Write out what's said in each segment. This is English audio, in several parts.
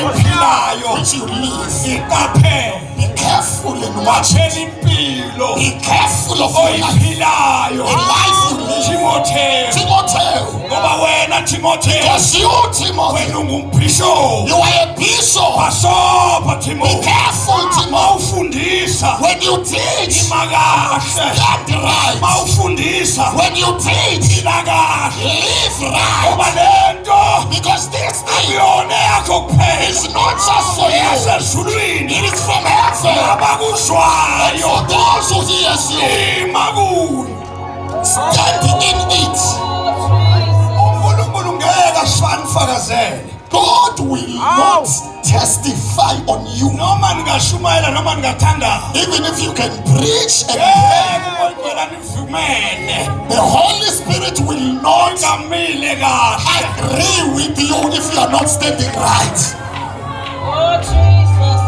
which you live. Be careful in watching. Be careful of your life. A life you live. Timothy. Because you, Timothy, you are a bishop. Be careful, Timothy. When you teach, stand right. When you teach, live right. Because this thing is not just for you. It is from heaven. And for those who hears you, standing in it, God will not testify on you. Even if you can preach and pray, the Holy Spirit will not agree with you if you are not standing right. Oh, Jesus.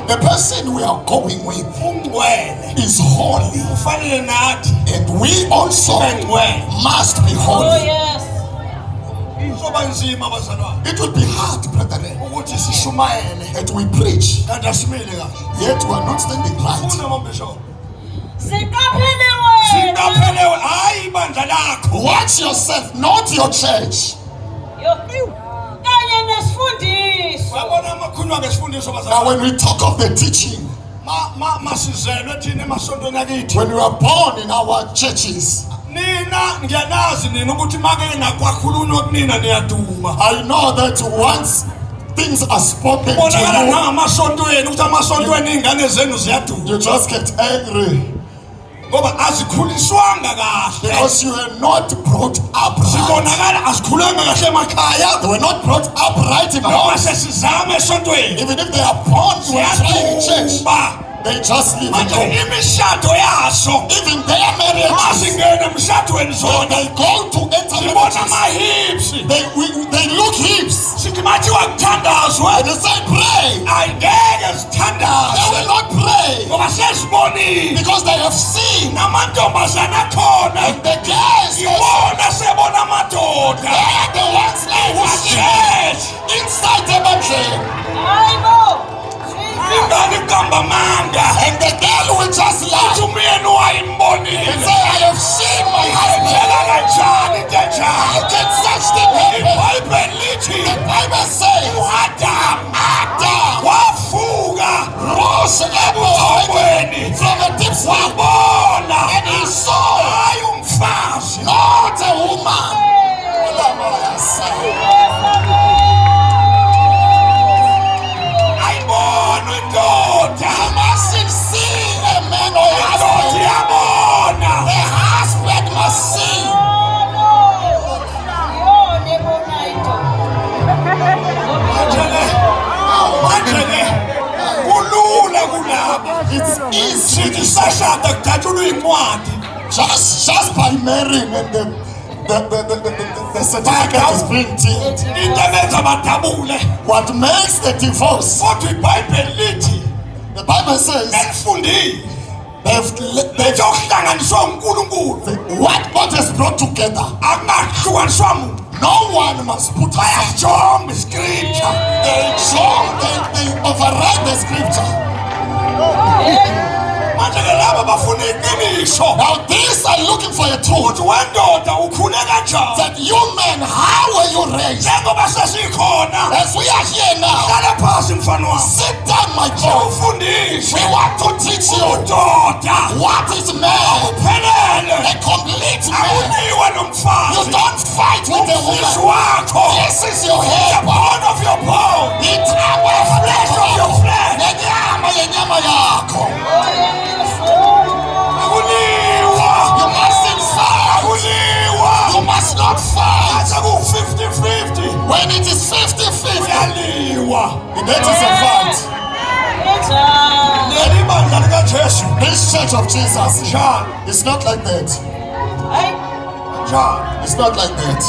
The person we are going with is holy, and we also must be holy. Oh, yes. It will be hard, brethren, that we preach, yet we are not standing right. Watch yourself, not your church. Now when we talk of the teaching, when we were born in our churches, I know that once things are spoken to you, you just get angry. Because you were not brought up right. They were not brought up right in the house. Even if they are born to a trying church, they just live in home. Even their marriages, when they go to enter marriages, they look hips. And they say pray. They will not pray because they have seen. And the girls, they are the ones inside the bedroom. I know. And the girl will just laugh and say, I have seen my husband. How can such thing happen? The Bible says, Adam rose up from a deep sleep, and he saw not a woman. You mustn't see a man or a husband. The husband must see. It's easy. Just by marrying and the certificate is being deemed. What makes the divorce? The Bible says what God has brought together, no one must put aside. They override the scripture. Now these are looking for a truth. That you men, how were you raised? As we are here now, sit down, my child. We want to teach you what is man, a complete man. You don't fight with the woman. This is your head, bone of your bone. It's our flesh of your flesh. You mustn't fight. You must not fight. 50-50. When it is 50-50, that is a fight. This church of Jesus is not like that. It's not like that.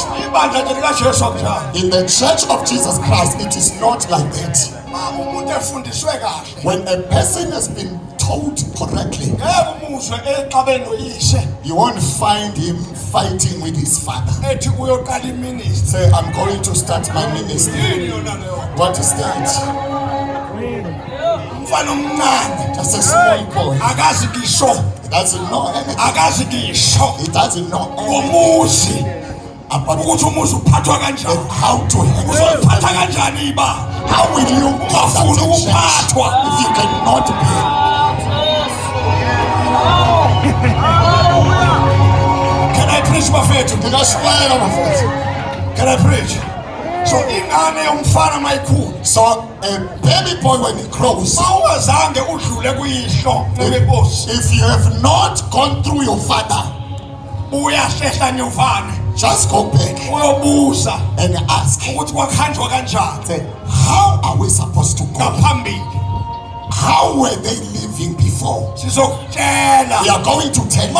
In the church of Jesus Christ, it is not like that. When a person has been told correctly, you won't find him fighting with his father. Say, I'm going to start my ministry. What is that? Just a small boy. He doesn't know anything. He doesn't know anything about how to handle. How will you entertain if you cannot be? Can I preach my faith? Can I preach? So a baby boy, when he grows, if you have not gone through your father, just go back and ask, say, how are we supposed to go? How were they living before? We are going to tell you.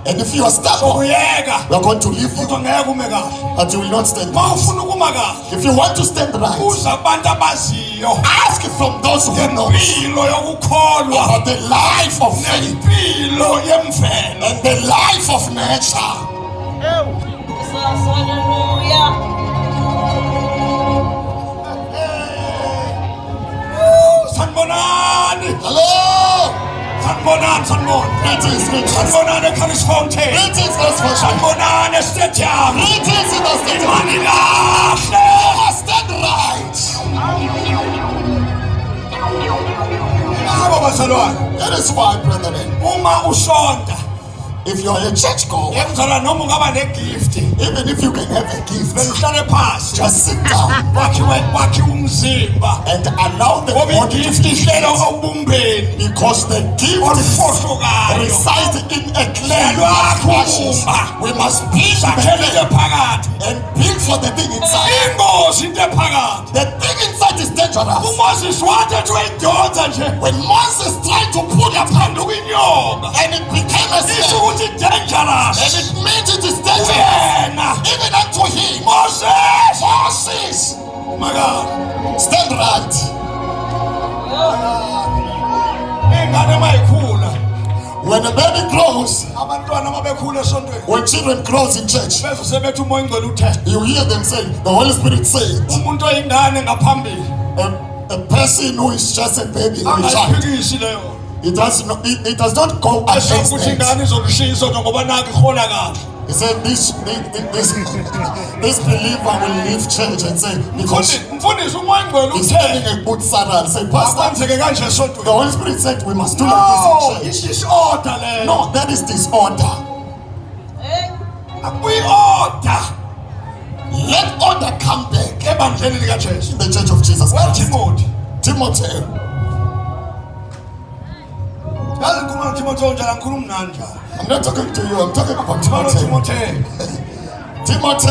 And if you are stubborn, we are going to leave you, but you will not stand right. If you want to stand right, ask from those who know about the life of faith and the life of nature. Hello. Greetings, greetings. Greetings, stadium. Greetings in the stadium. Stand right. That is why, brethren, if you are a church goer, even if you can have a gift, just sit down and allow the body to be, because the gift resides in a clay. We must build the clay and build for the thing inside. The thing inside is dangerous. When Moses tried to put a hand and it became a snake, dangerous. And it means it is dangerous. Even unto him. Moses. Oh my God. Stand right. When a baby grows, when children grows in church, you hear them say, the Holy Spirit said, a person who is just a baby or a child, it does not go against it. He said this believer will leave church and say, because he's having a good salary. Say, Pastor, the Holy Spirit said we must do like this in church. No, that is disorder. Let order come back in the church of Jesus Christ. Timothy. I'm not talking to you, I'm talking about Timothy. Timothy.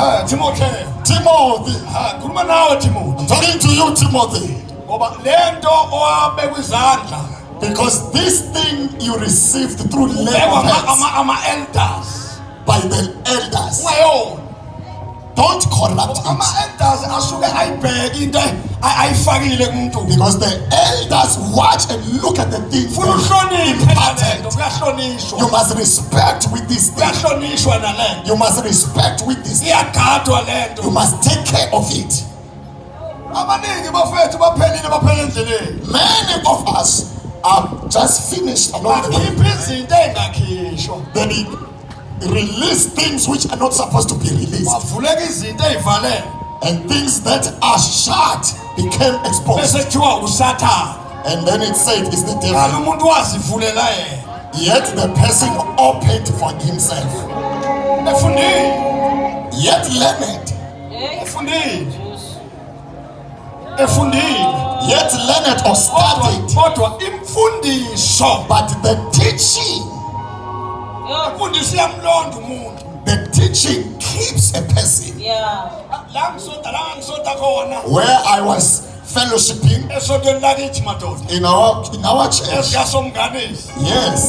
I'm talking to you, Timothy. Because this thing you received through labor by the elders. Don't corrupt it. Because the elders watch and look at the things imparted. You must respect with this thing. You must respect with this thing. You must take care of it. Many of us are just finished along the way. They release things which are not supposed to be released. And things that are shut became exposed. And then it said it's the devil. Yet the person opened for himself. Yet learned. Yet learned or studied. But the teaching, the teaching keeps a person. Where I was fellowshipping in our church, yes,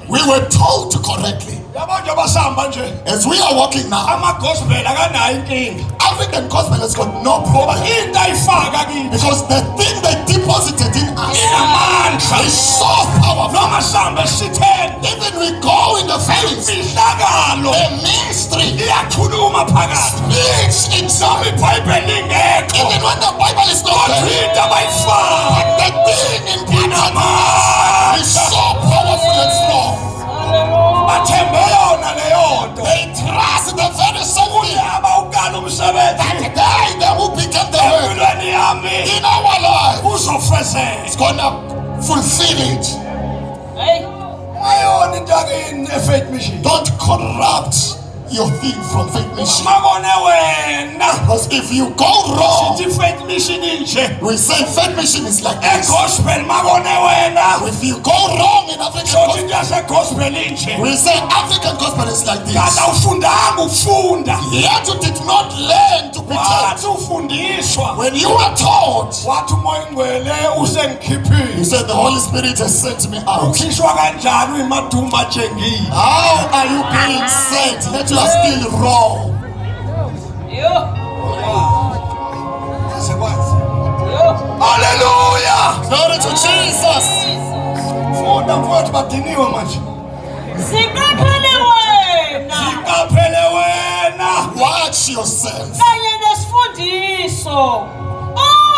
we were told correctly Yabantu abasamba nje. As we are walking now, Ama-gospel akanayo inkinga. African gospel has got no problem. Into ayifaka kithi. Because the thing they deposited in us Inamandla. is so powerful. Noma samba esitheni. Even we go in the faith, Imfihlakalo. the ministry Iyakhuluma phakathi. speaks in some. IBhayibheli lingekho. Even when the Bible is not Kodwa there, into abayifaka. the thing in people is Inamandla. so powerful and strong. Hallelujah. Bathembe yona leyo nto. They trust the very same thing. Abawuqala umsebenzi. That they, they who became the word Empilweni yami. in our life, Uzofezeka. is gonna fulfill it. Hey. Ayona into yakini e-faith mission. Don't corrupt your thing from faith mission. Mabone wena. Because if you go wrong, Sithi faith mission inje. we say faith mission is like this. E-gospel mabone wena. If you go wrong in African Sothi gospel, into yase-gospel inje. we say African gospel is like this. Kanti awufundanga ukufunda. Yet you did not learn to be taught. Wathi ufundiswa. When you were taught, Wathi umoya ingcwele usengikhiphile. you said the Holy Spirit has sent me out. Ukhishwa kanjani uyimaduma atshengile? How are you being sent? Yet you are still wrong. Yo. Yasekwazi. Yo. Hallelujah. Glory to Jesus. Funda mfowethu badiniwe manje. Siqaphele wena. Qaphele wena. Watch yourself. Kanye nesifundiso.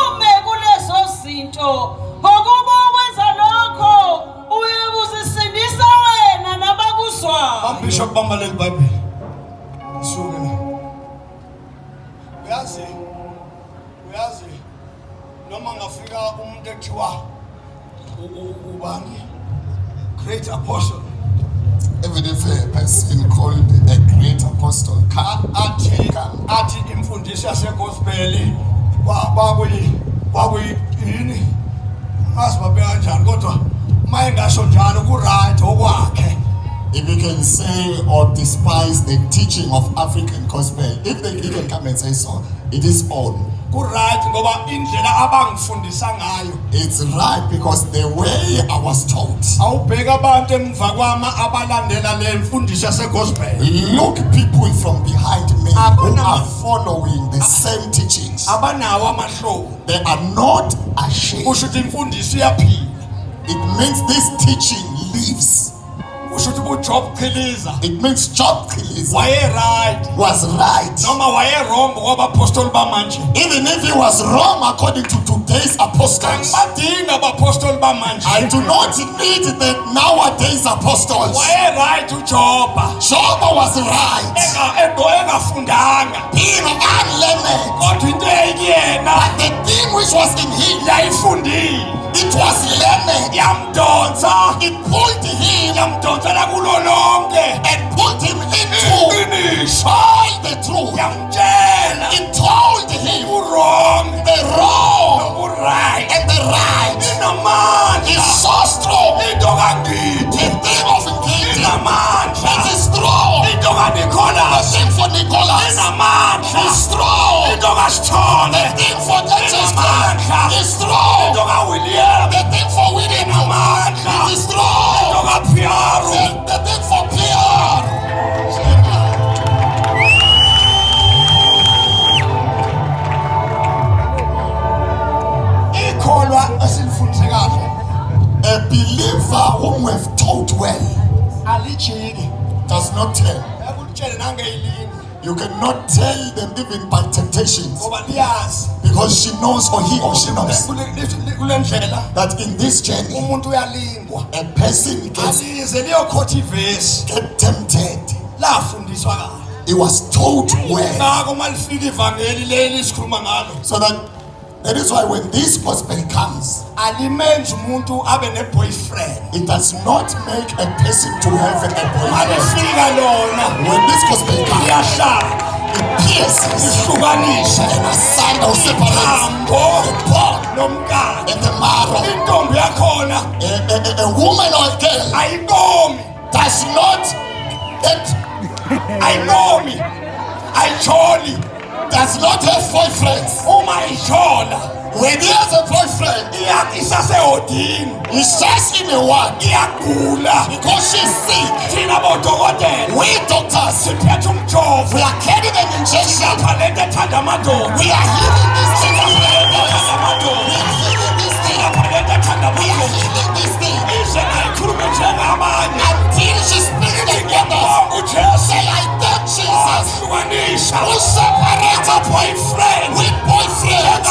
Ume kulezo zinto. Ngokuba ukwenza lokho uyakuzisindisa wena nabakuzwayo. Bambisho kubamba leli Bhayibheli. Suke la. Uyazi noma ngafika umuntu ekuthiwa ubani great apostle Even if a person called a great apostle can athi imfundiso yasegospel kwakuyini asibabe kanjani kodwa maye ngasho njalo ku-right okwakhe. if you can say or despise the teaching of African gospel, if they can come and say so, it is own. Ku-right ngoba indlela abangifundisa ngayo. It's right because the way I was taught. Awubheka abantu emva kwami abalandela le mfundiso yasegospel. Look, people from behind me who are following the same teachings. Abanawo amahlobo. They are not ashamed. Kusho ukuthi imfundiso iyaphila. It means this teaching lives. Kusho ukuthi uJob Qhiliza It means Job Qhiliza waye-right was right. noma waye-wrong kwabapostoli bamanje. Even if he was wrong according to today's apostles, Angibadingi abapostoli bamanje. I do not need the nowadays apostles. Waye-right uJoba. Job was right. Engafundanga. Being unlearned. Kodwa into eyikuyena But the thing which was in him, yayifundile. it was learned. Yamdonsa. It pulled him Yamdonsela kulo lonke. and put him into Iqiniso. all the truth. Yamtshela It told him u-wrong the wrong nobu-right. and the right Inamandla. is so strong. Into kangithi. The thing of Gideon, Inamandla. it is strong. Into The kaNicholas. thing for Nicholas Inamandla. is strong. Into kaSithole. The thing for Jesus Inamandla. is strong. Into kaWilliam. The thing for William Inamandla. it is strong. Into kaPiero. The thing for Pierre. Ikholwa esilifundise kahle A believer whom we have taught well alijiki. does not tell. Yakutshele nangeyilingo You cannot tell them even by temptations ngoba liyazi because she knows or he or she knows kule ndlela that in this journey umuntu uyalingwa. a person gets Alize liyokhotha ivesi get tempted. lafundiswa kahle. He was taught well. Ngako malifika ivangeli leli sikhuluma ngalo So that is why when this gospel comes, alimenzi umuntu abe ne-boyfriend. it does not make a person to have a boyfriend. Malifika lona When this gospel comes, liyahlala it pierces lihlukanisa and asunder or separates hambo the bone nomkakhe. and the marrow. Intombi yakhona A woman or a girl ayinkomi does not ayinkomi ayitsholi does not have boyfriends. uma itshola When he has a boyfriend, he's just in a ward because she's sick. We doctors, we are carrying an injection. We are healing this thing. Until she speaks the goodness. Say, I thank Jesus. Who separates a boyfriend with boyfriend.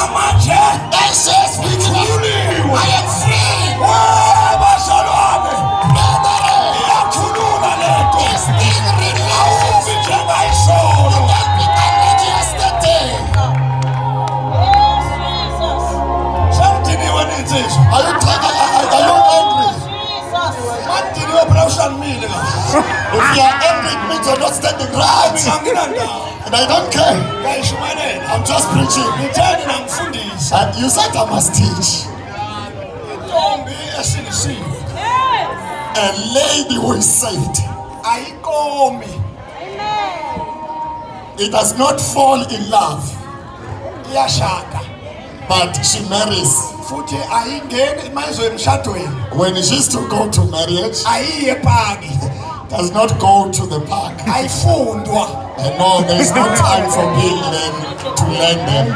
And says, I am free. This thing releases. You don't become like yesterday. Are you angry? If you are angry, it means you're not standing right. And I don't care. I'm just preaching. And you said I must teach. A lady who is saved, it does not fall in love, but she marries. When she used to go to marriage, does not go to the park. And no, there is no time for being to learn them.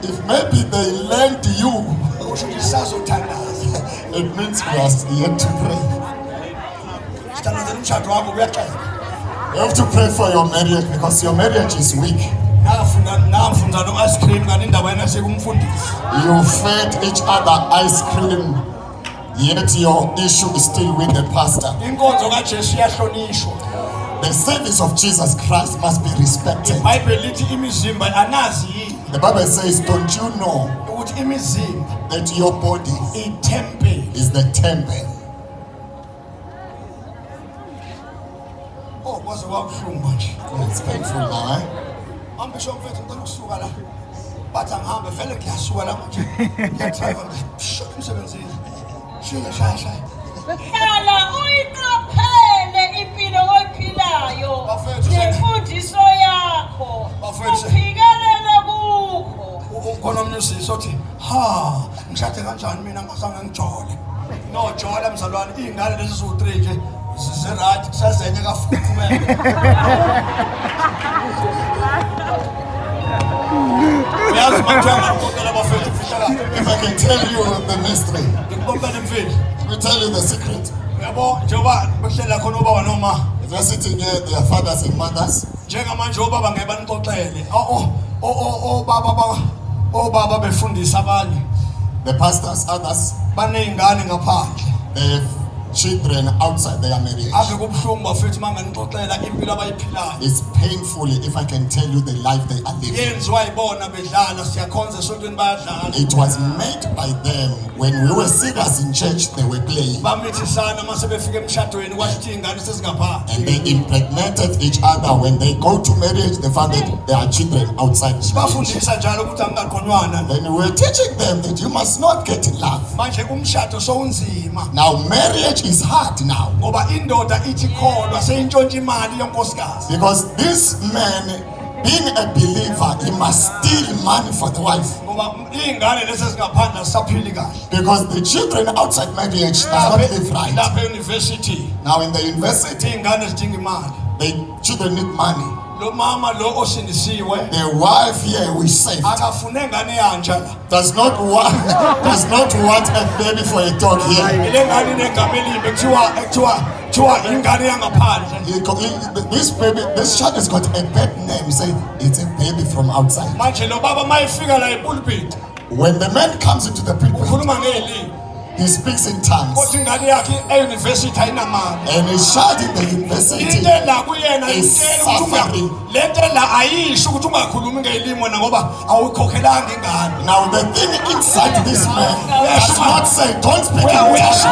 If maybe they learned you, it means we are yet to pray. You have to pray for your marriage because your marriage is weak. You fed each other ice cream, yet your issue is still with the pastor. The service of Jesus Christ must be respected. The Bible says, don't you know that your body is the temple? It's painful now, eh? Hlala uyiqaphele impilo oyiphilayo nemfundiso yakho uphikelele kukho. Khona omnye usisi othi ngishade kanjani mina ngazange ngijole. No jola mzalwane, iy'ngane lezi ziwu-3 nje zise-right kusazenye kafuthumele. Uyazi makuthiwa ngakukhokhela abafethu ufihla kahle. If I can tell you the mystery, Ngikubombele mfethu. let me tell you the secret. Uyabo njengoba behlela khona obaba noma If you're sitting here, their fathers and mothers, njengamanje obaba ngeke banixoxele. Obaba befundisa abanye. the pastors, others, Baney'ngane ngaphandle. they have children outside their marriage. Ave kubuhlungu bafethu manganixoxela impilo abayiphilayo. It's painful if I can tell you the life they are living. Yenziwa yibona bedlala siyakhonza esontweni bayadlala. It was made by them. When we were serious in church, they were playing. Bamithisana mase befika emshadweni kwashithi iy'ngane sezingaphandle. And they impregnated each other. When they go to marriage, they found that there are children outside marriage. Bafundisa njalo ukuthi angingaqonwana. Then we were teaching them that you must not get in love. Manje umshado sowunzima. Now marriage is hard now. Ngoba indoda ithi kholwa seyintshontsha imali yonkosikazi. Because this man, being a believer, he must steal money for the wife. Ngoba iy'ngane lezi ezingaphandle azisaphili kahle. Because the children outside marriage does not live right. Lapha e-university Now in the university, iy'ngane zidinga imali. the children need money. Lo mama lo osindisiwe The wife here we saved akafune ngane yanja la. does not want a baby for a dog here. Ile ngane negama elimbi kuthiwa ingane yangaphandle. This child has got a bad name. Say it's a baby from outside. Manje lo baba mayefika la epulpit When the man comes into the pulpit, ukhuluma ngelimi he speaks in tongues kodwa ingane yakhe e-university ayinamali. and his child in the university Into la kuyena is intela ukuthi suffering. lento la ayisho ukuthi ungakhulumi ngelimi wena ngoba awuyikhokhelanga ingane. Now the thing inside this man does not say don't speak in tongues.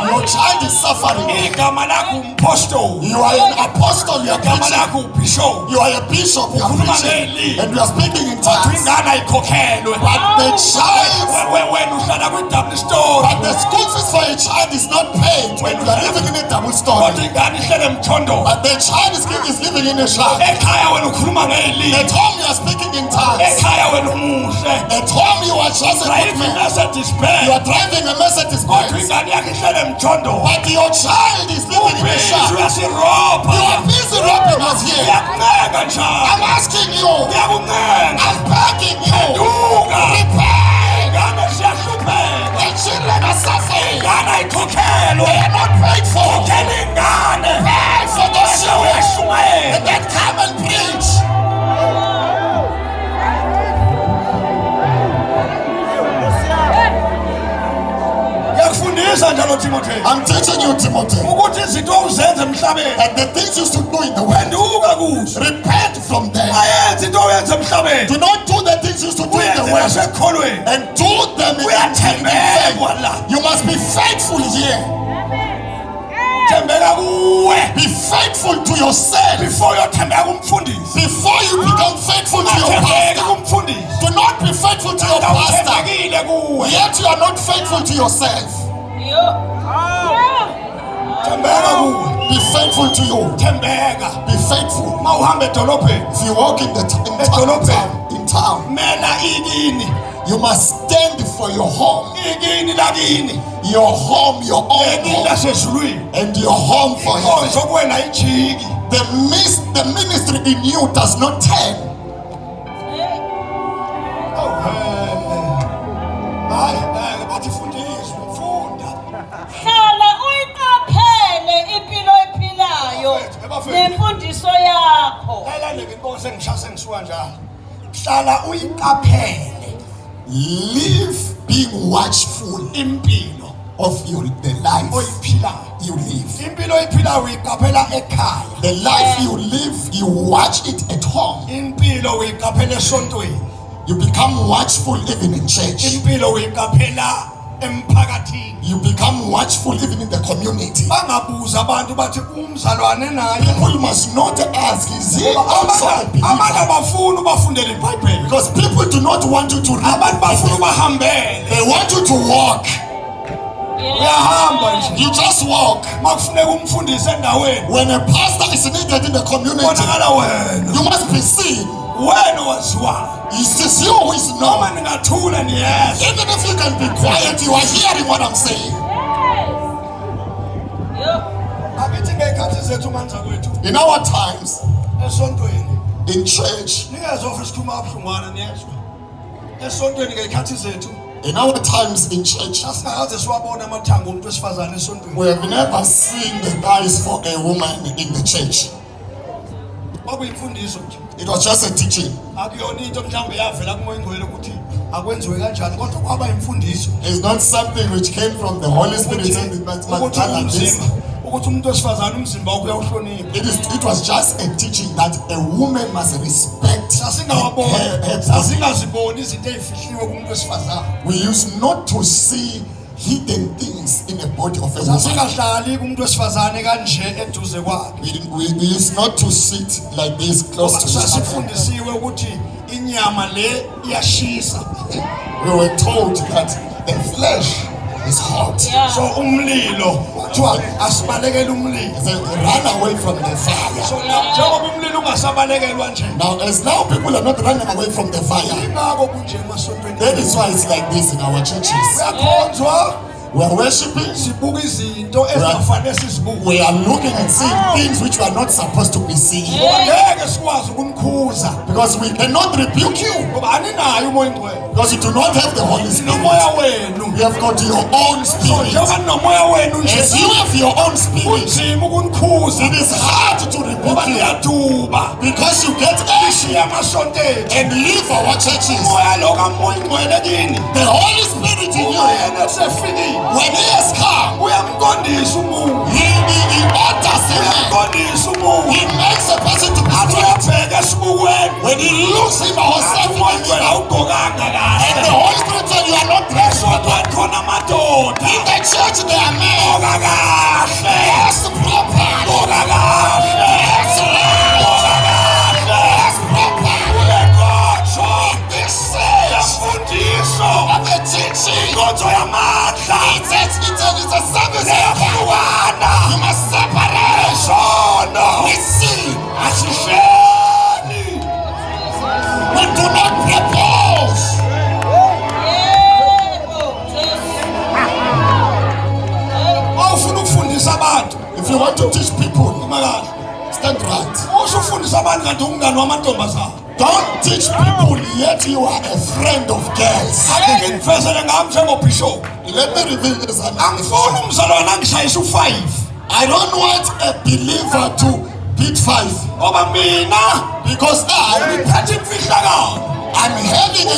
Your child is suffering. igama lakho umphostoli, You are an apostle, you are igama preaching. lakho ubishop, You are a bishop, you are preaching. And you are speaking in kodwa tongues. ingane ayikhokhelwe. But the child, Wena uhlala kwi-double story, but the school fees for a child is not paid when you are living in a double story. kodwa ingane ihlele emthondolo. But the child is living in a shack. Ekhaya wena ukhuluma ngey'limi, At home you are speaking in tongues. ekhaya wena umuhle, At home you are just a good man. Mercedes You Benz, are driving a Mercedes kodwa Benz. ingane yakho ihlele emthondolo. But your child is living in a shack. Uyasirobha. You are busy robbing us here. Ngiyakuncenga njalo, I'm asking you. ngiyakuncenga. I'm begging you. Duka, Prepare. ingane ziyahlupheka, The children are suffering. ingane ayikhokhelwe. They are not paid for. Khokhela ingane, Pay for the bese children. uyashumayela. And then come and preach. Ngiyakufundisa njalo Timotheo, I'm teaching you, Timothy. ukuthi izinto uzenze emhlabeni, And the things you should do in the world. penduka kuzo. Repent from them. Ayenzi into oyenza emhlabeni, Do not do the things you should do in the uyenze world. nasekholweni. And do them in Uyathembekwa faith. la, You must be faithful here. thembeka kuwe Be faithful to yourself. before uyothembeka kumfundisi. Before you become faithful to your Athembeki pastor. kumfundisi, Do not be faithful to your pastor. awuthembekile kuwe. Yet you are not faithful to yourself. Thembeka kuwe, Be faithful to you. thembeka. Be faithful. Uma uhamba edolobheni, If you walk in town, mela ikini, you must stand for your home. ikini lakini, Your home, your own ekini home. lasezulwini. And your home for heaven. Inkonzo kuwena ijiki. The ministry in you does not turn. Hayi, bathi fundiswa, funda. Hlala uyiqaphele impilo oyiphilayo nemfundiso yakho. Lalela-ke inkosi engishaya sengisuka njalo. Hlala uyiqaphele Live being watchful impilo of the life oyiphilayo. you live. Impilo oyiphilayo uyiqaphela ekhaya. The life you live, you watch it at home. Impilo uyiqaphela esontweni. You become watchful even in church. Impilo uyiqaphela emphakathini. You become watchful even in the community. Bangabuza abantu bathi umzalwane naye. People must not ask, is he also a Abantu believer? abafuna ubafundela iBhayibheli. Because people do not want you to read. Abantu bafuna ubahambele. They want you to walk. Uyahamba nje. You just walk. Makufuneka umfundisi endaweni. When a pastor is needed in the community, Bonakala wena. you must be seen. Wena waziwayo. It is you who is Noma known. ningathula niyezwa. Even if you can be quiet, you are hearing what I'm saying. Akithi ngey'khathi zethu manza kwethu In our times, esontweni. in church, Ningezwa ofisa ukukhuluma kabuhlungwana niyezwa. Esontweni ngey'khathi zethu in our times in church, asingakaze siwabona amathambo omuntu wesifazane esontweni. we have never seen the thighs for a woman in the church. Kwakuyimfundiso nje. It was just a teaching. Akuyona into mhlawumbe yavela kumoya ingcwele ukuthi akwenziwe kanjani kodwa kwaba imfundiso. It's not something which came from the Holy Spirit and it must be Ukuthi done like this. umzimba, ukuthi umuntu wesifazane umzimba wakhe uyawuhlonipha. It was just a teaching that a woman must respect her body. Sasingaziboni izinto ezifihliwe kumuntu wesifazane. We used not to see hidden things in the body of a woman. Sasingahlali kumuntu wesifazane kanje eduze kwakhe. We used not to sit like this close to each other. Sasifundisiwe ukuthi inyama le iyashisa. We were told that the flesh is hot. So umlilo kuthiwa asibalekelele umlilo. So run away from the fire. So njengoba umlilo ungasabalekelwa nje. Now, as now people are not running away from the fire. Ingakho kunje emasontweni. That is why it's like this in our churches. Uyakhonzwa. We are worshiping. Sibuka izinto ezingafanele sizibuke. We are looking and seeing things which we are not supposed to be seeing. Ngoba ngeke sikwazi ukumkhuza. Because we cannot rebuke you. Ngoba aninayo umoya ingcwele. Because you do not have the Holy Spirit. Nomoya wenu. You have got your own So spirit. njengoba nomoya wenu nje. As you have your own spirit, Kunzima ukunkhuza. it is hard to Ngoba rebuke you. niyaduba. Because you get angry Ishiya amasonto ethu. and leave our churches. Umoya lo kamoya ingcwele kini. The Holy Spirit in you, Uma yena sefikile. when He has come, Uyamqondisa umuntu. He orders him. Uyamqondisa umuntu. He makes a person to be Athi straight. uyabheka esibukweni. When He looks him or herself in Umoya the ingcwele mirror, awugqokanga and the kahle. Holy Spirit said, you are not dressed. Esonto khona amadoda. In the church there are men. Ogaka is a service. You must separate. We see. We do not propose. If you want to teach people, stand right. Don't teach people yet you are a friend of girls. Let me reveal this. I don't want a believer to beat 5. Because I'm having a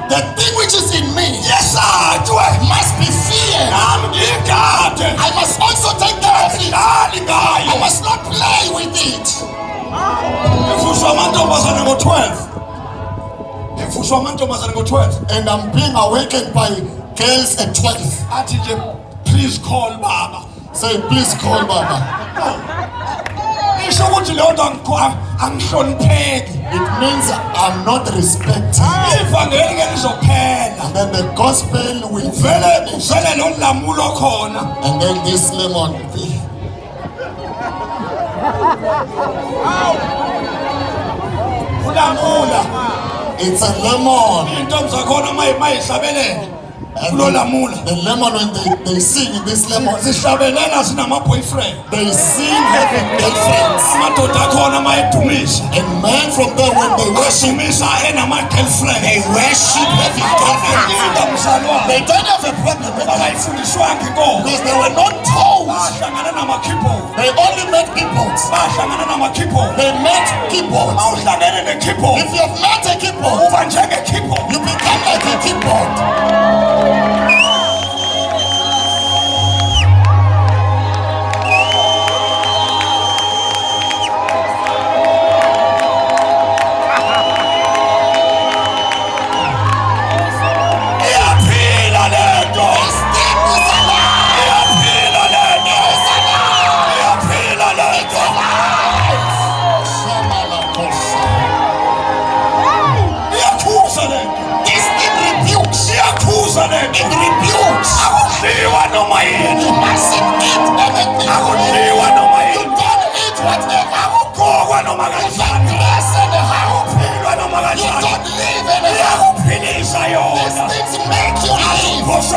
the thing which is in me must be feared. I must also take care of it. I must not play with it. And I'm being awakened by girls at 12. Please call Baba. Say, please call Baba. It means I'm not respecting. And then the gospel will vanish. And then this lemon will be. It's a lemon. And the lemon, when they sing in this lemon, they sing having girlfriends. And men from there, when they worship, they worship having girlfriends. They don't have a problem with that because they were not told. They only met keyboards. They met keyboards. If you have met a keyboard, you become like a keyboard. It rebukes. You mustn't eat anything. You don't eat whatever. You don't dress anyhow. You don't live anyhow. These things make you live. As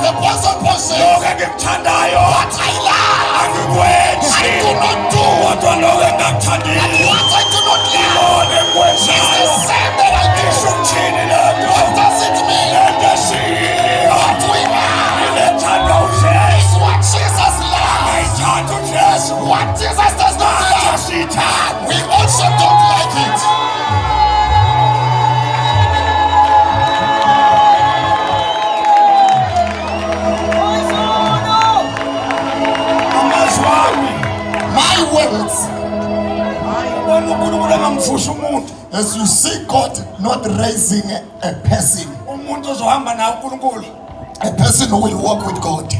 the Apostle Paul says, what I love, I do not do. And what I do not love is the same that I do. What does it mean? What we love is what Jesus loves. What Jesus does not love, we also don't like it. My words, as you see God not raising a person who will walk with God,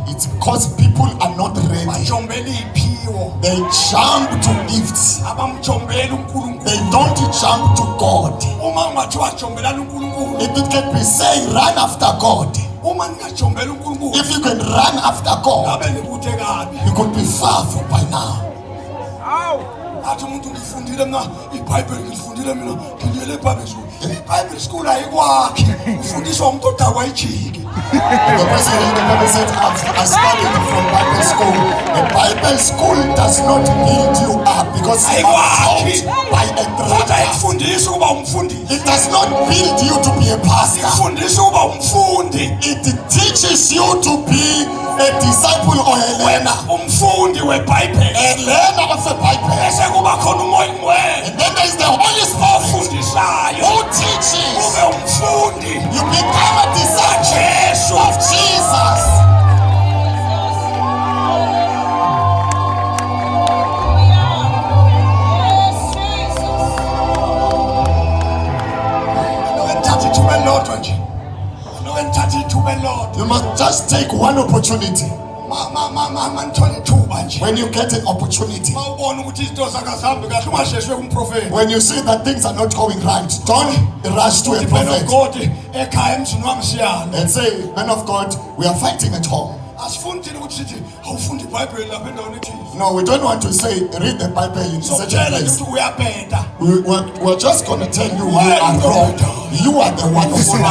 it's because people are not ready. They jump to gifts. They don't jump to God. If it can be saying run after God, if you can run after God, you could be far from by now. athi umuntu ngifundile mina iBhayibheli ngifundile mina ngiyele eBhayibheli school ayikwakhe ufundiswa umuntu odakwa ijiki. The person said, I studied from Bible school. The Bible school does not build you up because you are taught by a trainer. It does not build you to be a pastor. It teaches you to be a disciple or a learner. A learner of the Bible. And then there is the Holy Spirit who teaches. You become a disciple of Jesus. You must just take one opportunity. When you get an opportunity, when you see that things are not going right, don't rush to a prophet and say, man of God, we are fighting at home. No, we don't want to say read the Bible in such a place. We're just going to tell you you are wrong. You are the one who's wrong.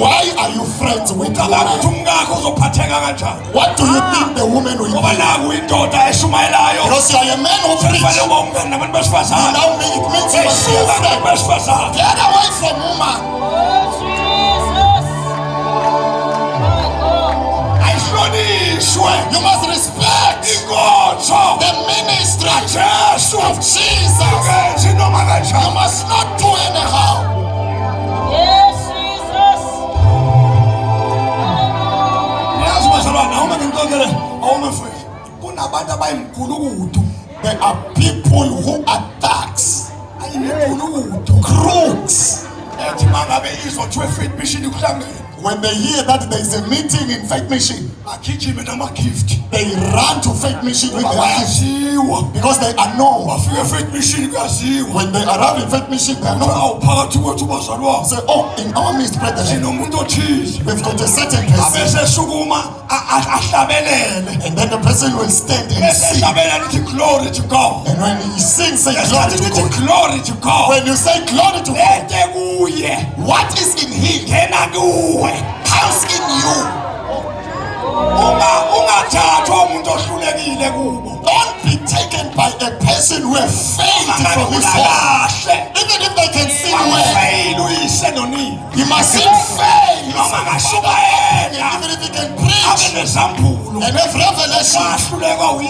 Why are you friends with the woman? What do you think the woman will do? Because you are a man who preaches. Now it means you must be a friend. Get away from woman. You must respect the ministry of Jesus. You must not do anyhow. Yes, Jesus. There are people who are thugs, crooks. When they hear that there is a meeting in Faith Mission, they run to Faith Mission with their gifts because they are known. When they arrive in Faith Mission, they are known. Say, oh, in our midst, brethren, we've got a certain person. And then the person will stand and sing. And when he sings, say glory to God. When you say glory to God, what is in him comes in you. Don't be taken by a person who has failed from his home. Even if they can sing well, he must sing fail. Even if he can preach and have revelation, he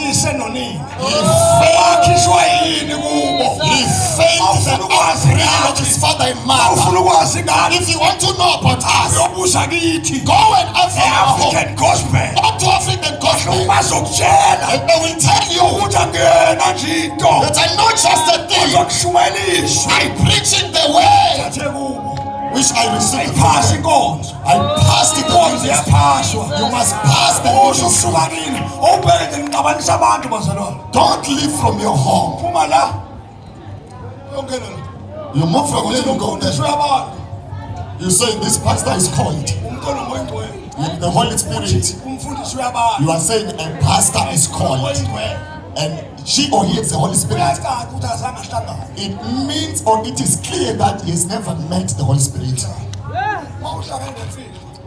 failed the upbringing of his father and mother. If you want to know about us, go and ask for our home. Go to African gospel, and they will tell you that I'm not just a thing. I'm preaching the way which I received. I passed it. You must pass the ministry. Don't live from your home. You move from where you go there. You say this pastor is called the Holy Spirit. You are saying a pastor is called, and she or he is the Holy Spirit. It means, or it is clear that he has never met the Holy Spirit.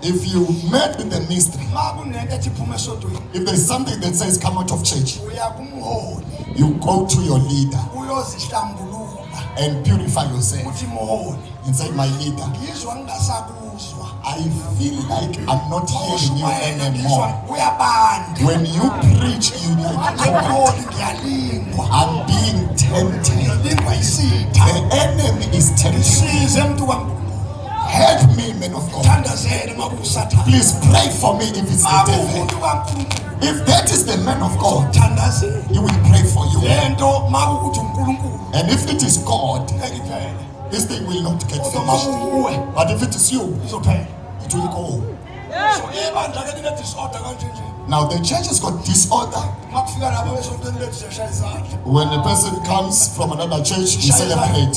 If you met in the mystery, if there's something that says come out of church, you go to your leader and purify yourself and say, my leader, I feel like I'm not hearing you anymore. When you preach, you like I'm being tempted. The enemy is tempting. Help me, man of God. Please pray for me if it's the devil. If that is the man of God, he will pray for you. And if it is God, this thing will not get finished. But if it is you, it will go. Now the church has got disorder. When a person comes from another church, we celebrate.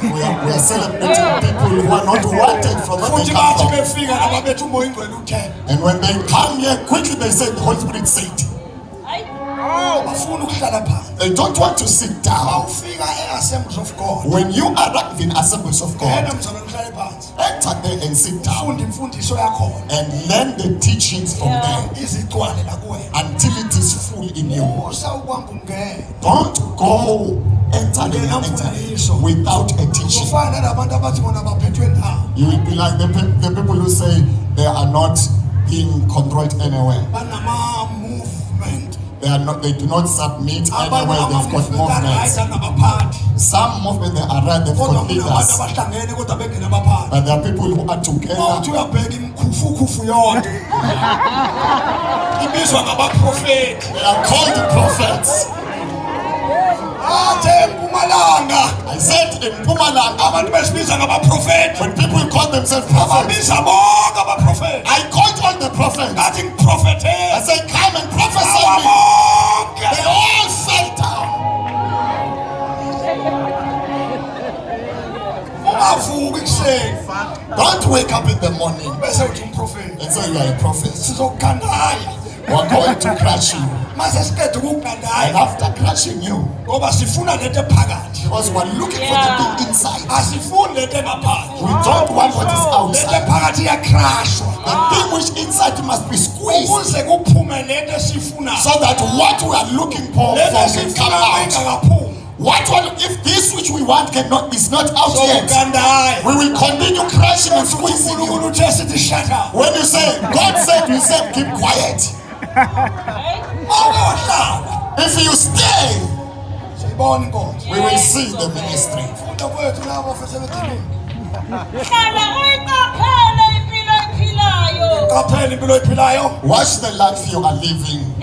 We are celebrating people who are not wanted from where they come from. And when they come here, quickly they say the Holy Spirit said. They don't want to sit down. When you arrive in assemblies of God, enter there and sit down and learn the teachings from them until it is full in you. Don't go enter without a teaching. You will be like the people who say they are not being controlled anywhere. They do not submit anywhere. They've got movements. Some movement they are right, they've got leaders. But there are people who are together. They are called prophets. I said in Mpumalanga, when people call themselves prophets, I called all the prophets. I said, come and prophesy me. They all fell down. Don't wake up in the morning and say you are a prophet. We're going to crush you. And after crushing you, because we're looking for the thing inside, we don't want what is outside. The thing which inside must be squeezed, so that what we are looking for will come out. If this which we want is not out yet, we will continue crashing and squeezing you. When you say, God said, you said, keep quiet. If you stay, we will see the ministry. Watch the life you are living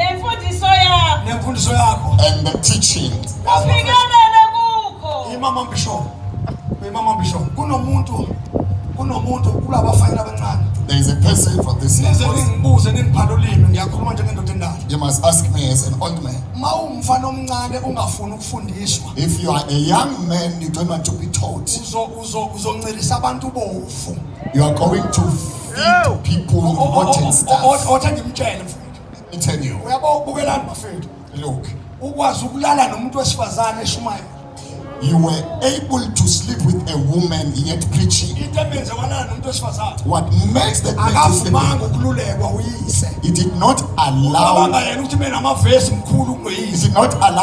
and the teaching. There is a person for this. You must ask me as an old man. If you are a young man, you don't want to be taught. You are going to feed people rotten stuff. Let me tell you. Look. You were able to sleep with a woman yet preaching. What makes the greatest thing, it did not allow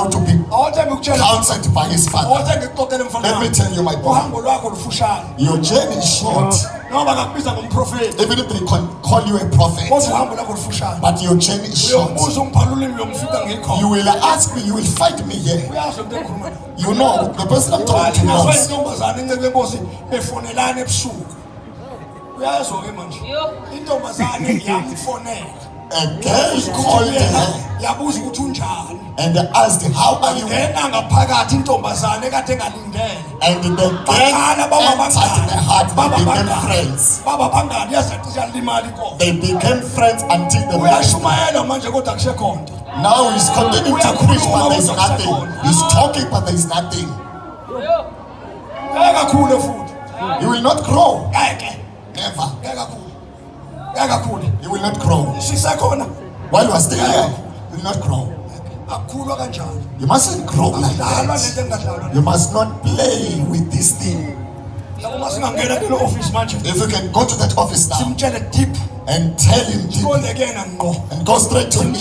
to be counseled by his father. Let me tell you, my boy, your journey is short. Even if they call you a prophet, but your journey is short. You will ask me, you will fight me here. You know, the person I'm talking to knows. A girl called her and asked, how are you? And the girl entered the heart. They became friends until the marriage. Now he's continuing to preach, but there's nothing. He's talking, but there's nothing. You will not grow. Never. You will not grow. While you are still here, you will not grow. You mustn't grow like that. You must not play with this thing. If you can go to that office now and tell him deep, and go straight to me and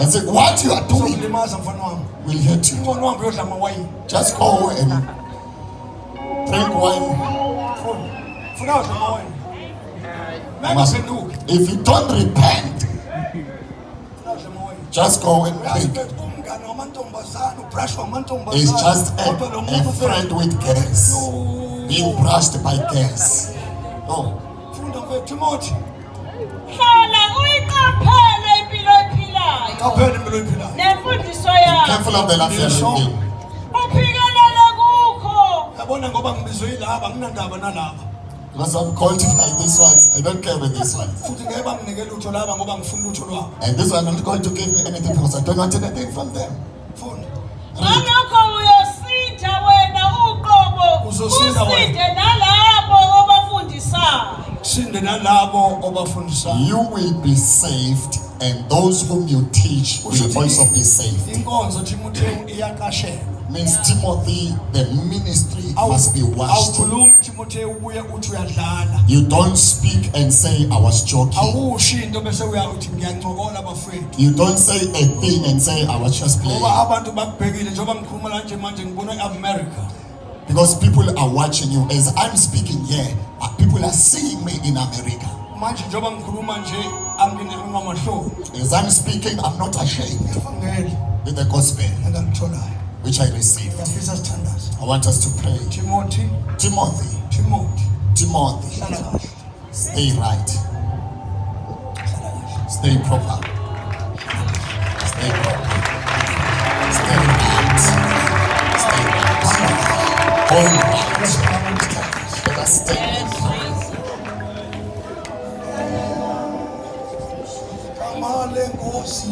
say, what you are doing will hurt you. Just go and drink wine. If you don't repent, just go and drink. It's just a friend with gas, being brushed by gas. Oh. Careful of the life you are living. Because I'm called to like this one, I don't care with this one. And this one, I'm not going to give me anything because I don't want anything from them. You will be saved, and those whom you teach will also be saved. Means Timothy, the ministry must be washed. You don't speak and say, I was joking. You don't say a thing and say, I was just playing. Because people are watching you. As I'm speaking here, people are seeing me in America. As I'm speaking, I'm not ashamed with the gospel which I received. I want us to pray. Timothy. Stay right. Stay proper. Stay proper. Stay right. Let us stand. Kamale Nkosi.